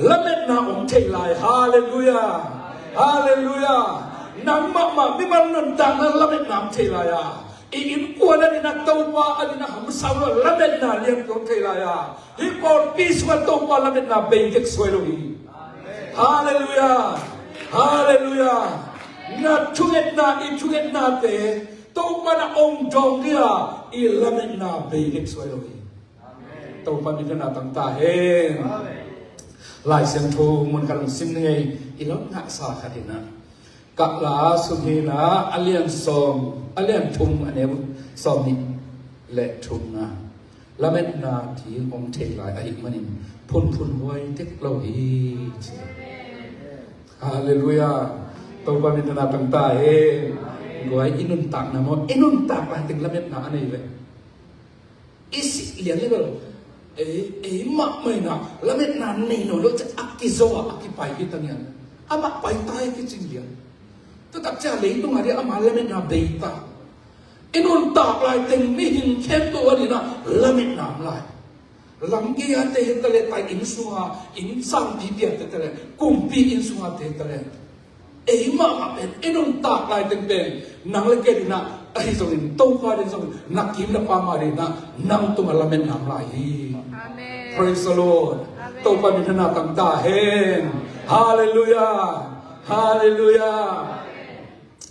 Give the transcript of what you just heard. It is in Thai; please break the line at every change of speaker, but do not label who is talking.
ละเม็ดนาองเทลายฮาเลลูยาฮาเลลูยานังมามิมันนันตังนั้นละเม็ดน้ำเทลายาอินกวนนี่นักตัวว่าอันนี้นะหำสาวละเม็ดนาเลี้ยงองเทลายาฮิปอลปีสวันตัวว่าละเม็ดนาเบงเก็กสวยลงอีฮาเลลูยาฮาเลลูยานัดชุเกตนาอิชุเกตนาเตตัวมันองจงเดียอีละเม็ดนาเบงเก็กสวยลงอีตัวมันมีขนาดต่างๆเองลายเสียงทูมันกำลังซิมไงอีล้องหักสาขัดนะกัลาสุนีนะอเลียนซอมอเลียนทุมอันนี้ซอมนี่เละทุมนะละเม็ดนาที่องเทลายอีกมันนี่พุ่นไว้เทคโลยีฮาเลลูยาตัวมันมีขนาดต่างๆเองก็ไอ้อินุนตักนะมั้งอินุนตักอะไรถึงละเม็ดนาอันนี้เลยอีสิเลี้ยงนี่ก็mak maina lamet na nino lo cha akizoa akipai kita nian ama pai tai ki chingia tetap cha le tu ngari ama lamet na beita inun tak lai teng mi hin khem to ani na lamet na lai lamgi ya te tele tai in suha in sang bi bia te tele kum pi in suha te tele mak ma pen inun tak lai teng pen nang le ke dina ai so in to fa den so nak kim la pa ma de na nang tu lamet na lai Praise the Lord. Topa ni na tangta hen. Hallelujah. Hallelujah.